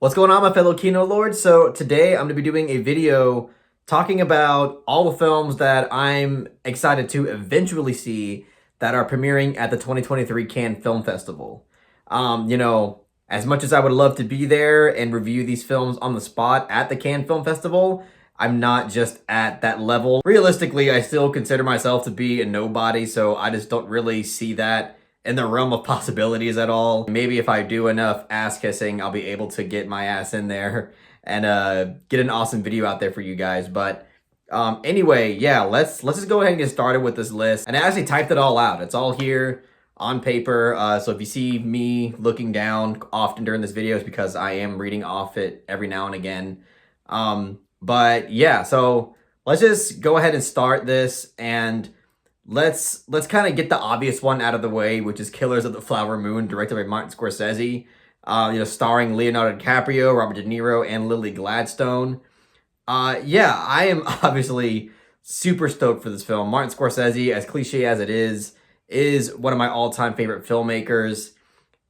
What's going on, my fellow Kino Lords? So today I'm going to be doing a video talking about all the films that I'm excited to eventually see that are premiering at the 2023 Cannes Film Festival. As much as I would love to be there and review these films on the spot at the Cannes Film Festival, I'm not just at that level. Realistically, I still consider myself to be a nobody, so I just don't really see that in the realm of possibilities at all. Maybe if I do enough ass kissing, I'll be able to get my ass in there and get an awesome video out there for you guys. But anyway, yeah, let's just go ahead and get started with this list. And I actually typed it all out. It's all here on paper. So if you see me looking down often during this video, it's because I am reading off it every now and again. But yeah, so let's just go ahead and start this, and let's kind of get the obvious one out of the way, which is Killers of the Flower Moon, directed by Martin Scorsese. Starring Leonardo DiCaprio, Robert De Niro, and Lily Gladstone. Yeah, I am obviously super stoked for this film. Martin Scorsese, as cliche as it is one of my all-time favorite filmmakers.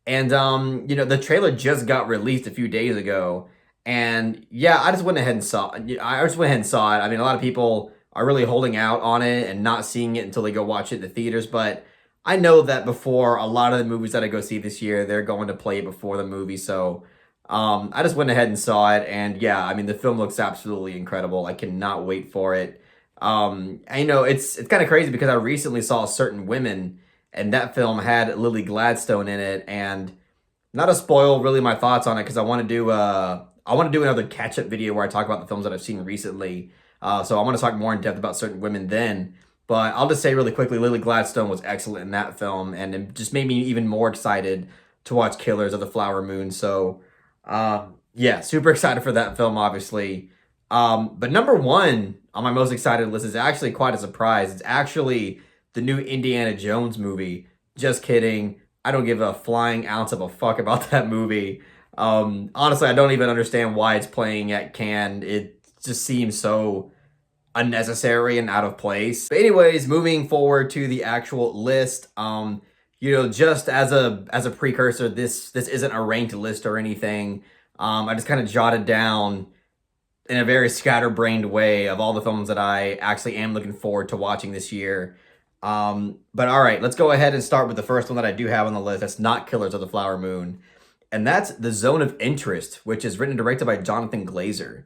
And the trailer just got released a few days ago, and yeah, I just went ahead and saw it. I mean, a lot of people are really holding out on it and not seeing it until they go watch it in the theaters, but I know that before a lot of the movies that I go see this year, they're going to play it before the movie, so I just went ahead and saw it, and yeah, I mean, the film looks absolutely incredible. I cannot wait for it. It's kind of crazy because I recently saw Certain Women, and that film had Lily Gladstone in it, and not to spoil really my thoughts on it, because I want to do another catch-up video where I talk about the films that I've seen recently. So I want to talk more in depth about Certain Women then. But I'll just say really quickly, Lily Gladstone was excellent in that film, and it just made me even more excited to watch Killers of the Flower Moon. So yeah, super excited for that film, obviously. But number one on my most excited list is actually quite a surprise. It's actually the new Indiana Jones movie. Just kidding. I don't give a flying ounce of a fuck about that movie. Honestly, I don't even understand why it's playing at Cannes. It just seems so unnecessary and out of place. But anyways, moving forward to the actual list, just as a precursor, this isn't a ranked list or anything. I just kind of jotted down in a very scatterbrained way of all the films that I actually am looking forward to watching this year. But all right, let's go ahead and start with the first one that I do have on the list. That's not Killers of the Flower Moon, and that's The Zone of Interest, which is written and directed by Jonathan Glazer.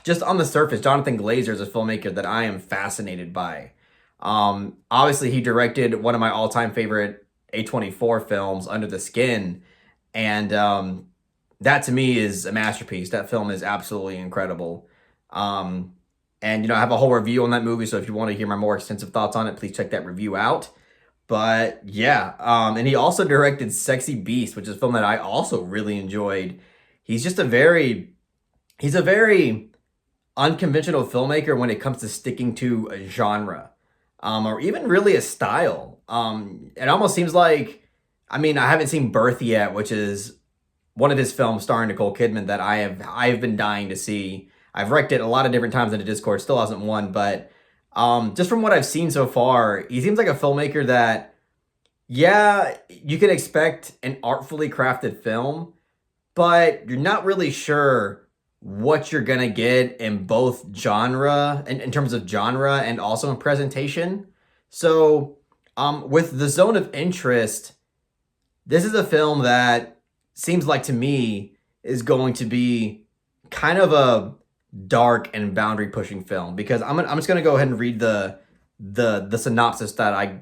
Just on the surface, Jonathan Glazer is a filmmaker that I am fascinated by. Obviously, he directed one of my all-time favorite A24 films, Under the Skin, and that to me is a masterpiece. That film is absolutely incredible. I have a whole review on that movie, so if you want to hear my more extensive thoughts on it, please check that review out. But yeah, and he also directed Sexy Beast, which is a film that I also really enjoyed. He's a very unconventional filmmaker when it comes to sticking to a genre, or even really a style. It almost seems like, I haven't seen Birth yet, which is one of his films starring Nicole Kidman that I've been dying to see. I've wrecked it a lot of different times in the Discord, still hasn't won, but just from what I've seen so far, he seems like a filmmaker that, yeah, you can expect an artfully crafted film, but you're not really sure what you're gonna get in both genre, in terms of genre, and also in presentation. So with The Zone of Interest, this is a film that seems like to me is going to be kind of a dark and boundary pushing film, because I'm just gonna go ahead and read the synopsis that I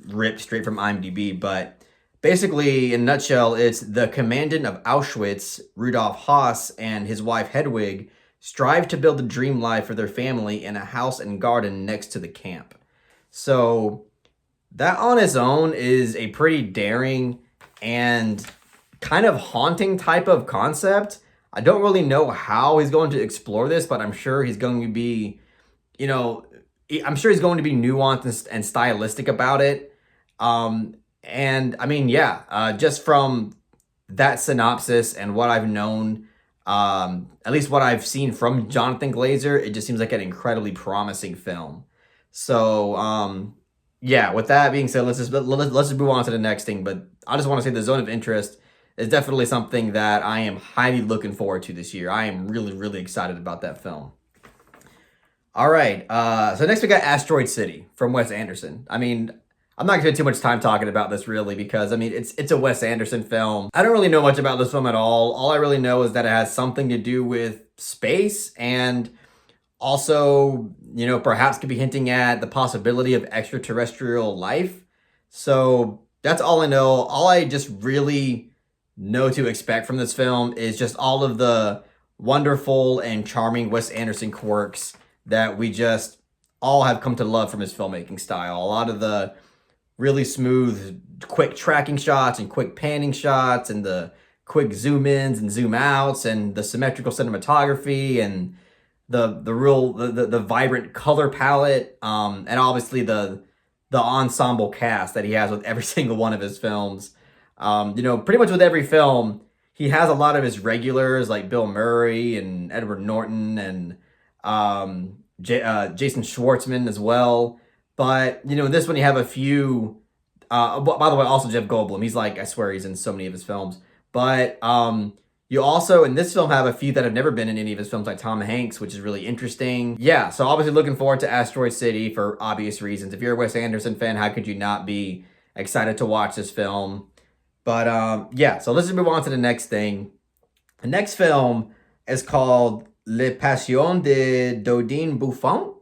ripped straight from IMDb. But basically, in a nutshell, it's the commandant of Auschwitz, Rudolf Haas, and his wife Hedwig strive to build a dream life for their family in a house and garden next to the camp. So that on its own is a pretty daring and kind of haunting type of concept. I don't really know how he's going to explore this, but I'm sure he's going to be, nuanced and stylistic about it. Just from that synopsis and what I've known, at least what I've seen from Jonathan Glazer, it just seems like an incredibly promising film. So, with that being said, let's just move on to the next thing. But I just want to say The Zone of Interest is definitely something that I am highly looking forward to this year. I am really, really excited about that film. All right, so next we got Asteroid City from Wes Anderson. I mean, I'm not gonna spend too much time talking about this really because I mean it's a Wes Anderson film. I don't really know much about this film at all. All I really know is that it has something to do with space and also, you know, perhaps could be hinting at the possibility of extraterrestrial life. So that's all I know. All I just really know to expect from this film is just all of the wonderful and charming Wes Anderson quirks that we just all have come to love from his filmmaking style. A lot of the really smooth, quick tracking shots and quick panning shots and the quick zoom ins and zoom outs and the symmetrical cinematography and the vibrant color palette, and obviously the ensemble cast that he has with every single one of his films. You know, pretty much with every film, he has a lot of his regulars like Bill Murray and Edward Norton and Jason Schwartzman as well. But you know, in this one you have a few. By the way, also Jeff Goldblum. He's like, I swear he's in so many of his films. But you also in this film have a few that have never been in any of his films, like Tom Hanks, which is really interesting. Yeah, so obviously looking forward to Asteroid City for obvious reasons. If you're a Wes Anderson fan, how could you not be excited to watch this film? But yeah, so let's just move on to the next thing. The next film is called Le Passion de Dodine Buffon.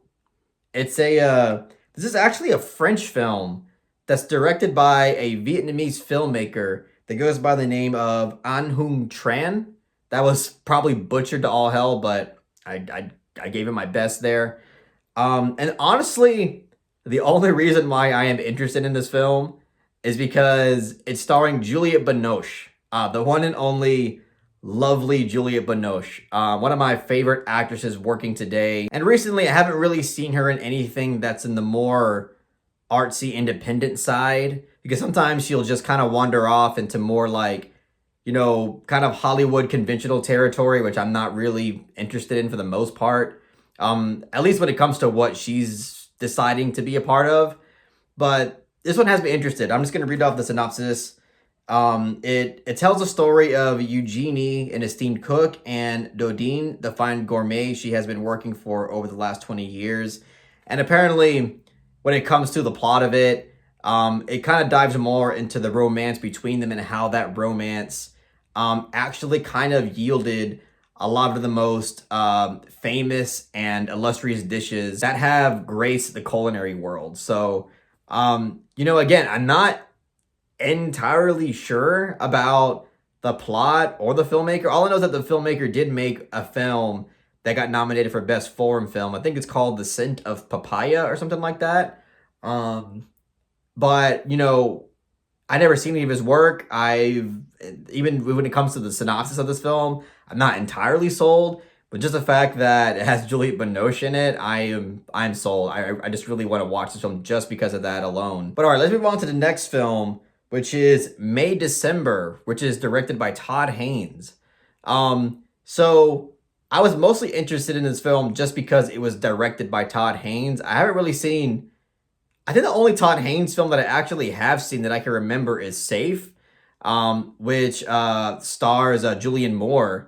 It's this is actually a French film that's directed by a Vietnamese filmmaker that goes by the name of An Hung Tran. That was probably butchered to all hell, but I gave it my best there. And honestly, the only reason why I am interested in this film is because it's starring Juliette Binoche, the one and only lovely Juliette Binoche, one of my favorite actresses working today. And recently, I haven't really seen her in anything that's in the more artsy independent side, because sometimes she'll just kind of wander off into more like, you know, kind of Hollywood conventional territory, which I'm not really interested in for the most part, at least when it comes to what she's deciding to be a part of. But this one has me interested. I'm just going to read off the synopsis. It tells a story of Eugenie, an esteemed cook, and Dodine, the fine gourmet she has been working for over the last 20 years. And apparently, when it comes to the plot of it, it kind of dives more into the romance between them and how that romance actually kind of yielded a lot of the most famous and illustrious dishes that have graced the culinary world. So, you know, again, I'm not entirely sure about the plot or the filmmaker. All I know is that the filmmaker did make a film that got nominated for Best Foreign Film. I think it's called The Scent of Papaya or something like that. But, you know, I never seen any of his work. Even when it comes to the synopsis of this film, I'm not entirely sold. But just the fact that it has Juliette Binoche in it, I'm sold. I just really want to watch this film just because of that alone. But all right, let's move on to the next film, which is May December, which is directed by Todd Haynes. So I was mostly interested in this film just because it was directed by Todd Haynes. I haven't really seen, I think the only Todd Haynes film that I actually have seen that I can remember is Safe, which stars Julianne Moore.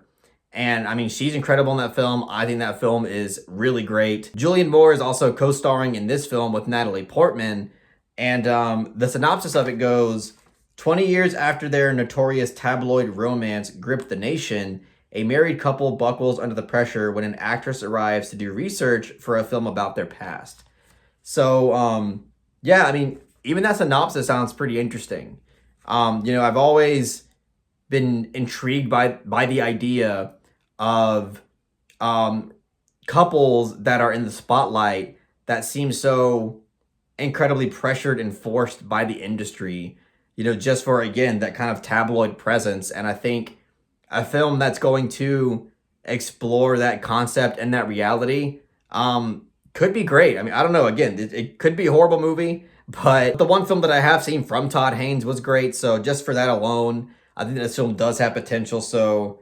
And I mean, she's incredible in that film. I think that film is really great. Julianne Moore is also co-starring in this film with Natalie Portman. And the synopsis of it goes, 20 years after their notorious tabloid romance gripped the nation, a married couple buckles under the pressure when an actress arrives to do research for a film about their past. So, yeah, I mean, even that synopsis sounds pretty interesting. You know, I've always been intrigued by the idea of couples that are in the spotlight that seem so incredibly pressured and forced by the industry, you know, just for, again, that kind of tabloid presence. And I think a film that's going to explore that concept and that reality could be great. I mean, I don't know. Again, it could be a horrible movie, but the one film that I have seen from Todd Haynes was great. So just for that alone, I think this film does have potential. So,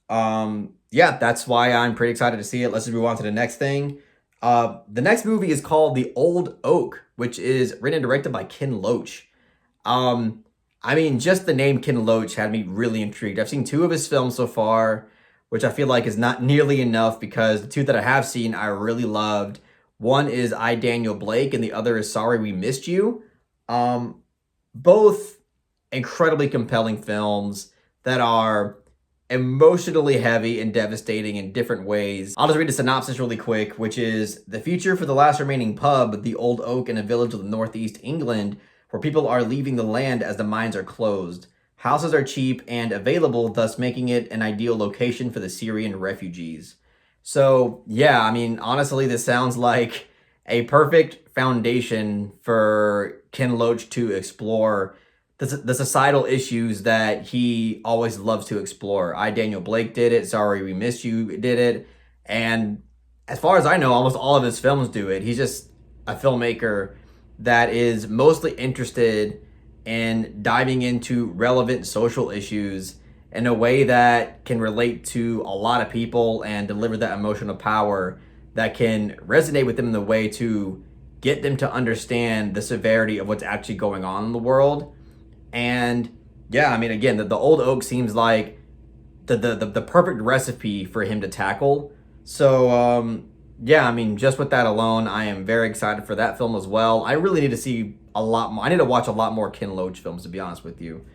yeah, that's why I'm pretty excited to see it. Let's just move on to the next thing. The next movie is called The Old Oak, which is written and directed by Ken Loach. I mean, just the name Ken Loach had me really intrigued. I've seen two of his films so far, which I feel like is not nearly enough because the two that I have seen I really loved. One is I, Daniel Blake, and the other is Sorry We Missed You. Um, Both incredibly compelling films that are emotionally heavy and devastating in different ways. I'll just read a synopsis really quick, which is the future for the last remaining pub, the Old Oak in a village of the Northeast England, where people are leaving the land as the mines are closed. Houses are cheap and available, thus making it an ideal location for the Syrian refugees. So, yeah, I mean, honestly, this sounds like a perfect foundation for Ken Loach to explore the societal issues that he always loves to explore. I, Daniel Blake did it. Sorry We Missed You did it. And as far as I know, almost all of his films do it. He's just a filmmaker that is mostly interested in diving into relevant social issues in a way that can relate to a lot of people and deliver that emotional power that can resonate with them in the way to get them to understand the severity of what's actually going on in the world. And yeah, I mean, again, the Old Oak seems like the perfect recipe for him to tackle. So yeah, I mean, just with that alone, I am very excited for that film as well. I really need to see a lot more. I need to watch a lot more Ken Loach films, to be honest with you.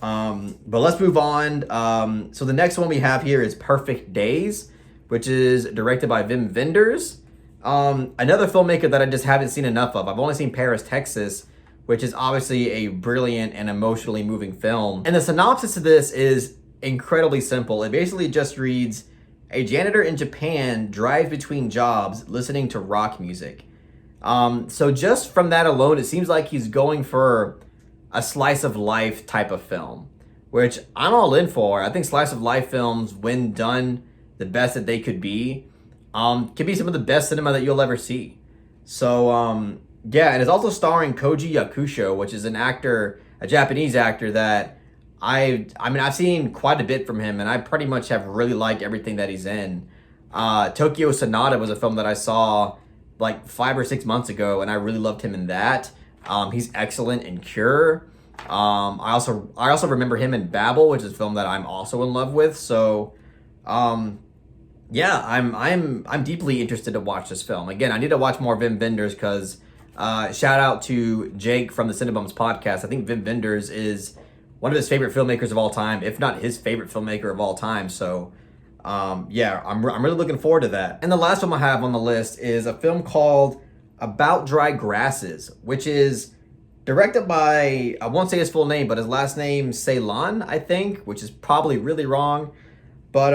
But let's move on. So the next one we have here is Perfect Days, which is directed by Wim Wenders. Another filmmaker that I just haven't seen enough of. I've only seen Paris, Texas, which is obviously a brilliant and emotionally moving film. And the synopsis of this is incredibly simple. It basically just reads, a janitor in Japan drives between jobs listening to rock music. So just from that alone, it seems like he's going for a slice of life type of film, which I'm all in for. I think slice of life films, when done the best that they could be some of the best cinema that you'll ever see. So yeah, and it's also starring Koji Yakusho, which is an actor, a Japanese actor that I've seen quite a bit from him, and I pretty much have really liked everything that he's in. Tokyo Sonata was a film that I saw like 5 or 6 months ago, and I really loved him in that. He's excellent in Cure. I also remember him in Babel, which is a film that I'm also in love with. So, yeah, I'm deeply interested to watch this film. Again, I need to watch more Wim Wenders because shout out to Jake from the Cinebums podcast. I think Wim Wenders is one of his favorite filmmakers of all time, if not his favorite filmmaker of all time. So, yeah, I'm really looking forward to that. And the last film I have on the list is a film called About Dry Grasses, which is directed by, I won't say his full name, but his last name, Ceylon, I think, which is probably really wrong. But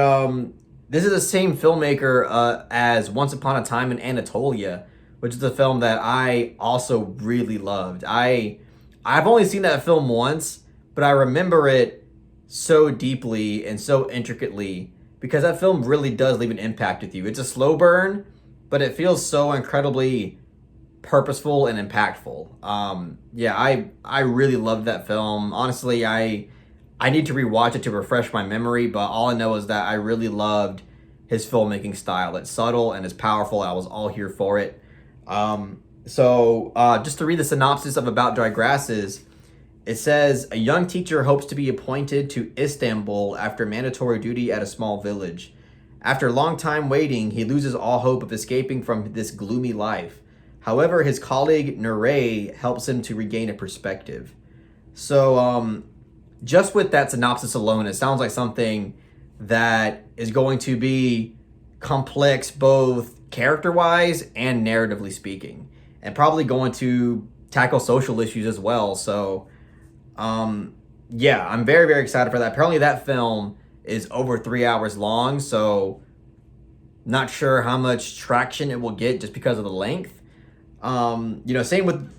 this is the same filmmaker as Once Upon a Time in Anatolia, which is a film that I also really loved. I've only seen that film once, but I remember it so deeply and so intricately because that film really does leave an impact with you. It's a slow burn, but it feels so incredibly purposeful and impactful. Yeah, I really loved that film. Honestly, I need to rewatch it to refresh my memory, but all I know is that I really loved his filmmaking style. It's subtle and it's powerful. I was all here for it. So just to read the synopsis of About Dry Grasses, it says, a young teacher hopes to be appointed to Istanbul after mandatory duty at a small village. After a long time waiting, he loses all hope of escaping from this gloomy life. However, his colleague Nuray helps him to regain a perspective. So just with that synopsis alone, it sounds like something that is going to be complex both character-wise and narratively speaking, and probably going to tackle social issues as well. So yeah, I'm very, very excited for that. Apparently that film is over 3 hours long, so not sure how much traction it will get just because of the length. Same with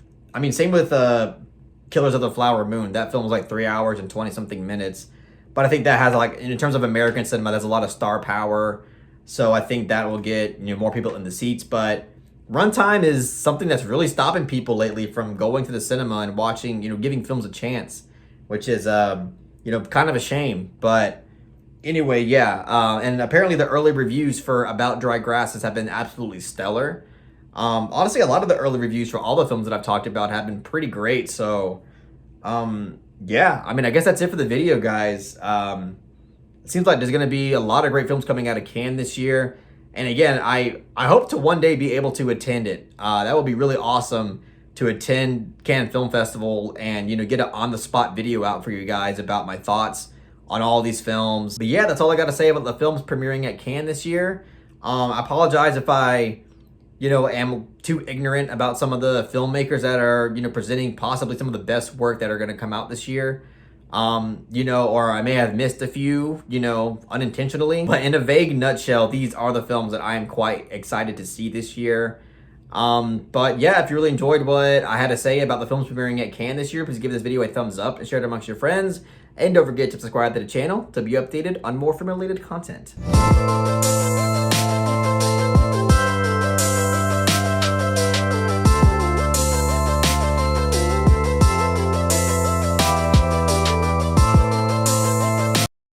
Killers of the Flower Moon. That film was like 3 hours and 20 something minutes. But I think that has, like, in terms of American cinema, there's a lot of star power. So I think that will get, more people in the seats. But runtime is something that's really stopping people lately from going to the cinema and watching, giving films a chance, which is, kind of a shame. But anyway, yeah. And apparently the early reviews for About Dry Grasses have been absolutely stellar. Honestly, a lot of the early reviews for all the films that I've talked about have been pretty great. So, Yeah, I mean, I guess that's it for the video, guys. It seems like there's going to be a lot of great films coming out of Cannes this year. And again, I hope to one day be able to attend it. That would be really awesome to attend Cannes Film Festival and, get an on-the-spot video out for you guys about my thoughts on all these films. But yeah, that's all I got to say about the films premiering at Cannes this year. I apologize if I am too ignorant about some of the filmmakers that are, presenting possibly some of the best work that are going to come out this year. Or I may have missed a few, unintentionally. But in a vague nutshell, these are the films that I am quite excited to see this year. But yeah, if you really enjoyed what I had to say about the films premiering at Cannes this year, please give this video a thumbs up and share it amongst your friends. And don't forget to subscribe to the channel to be updated on more film-related content.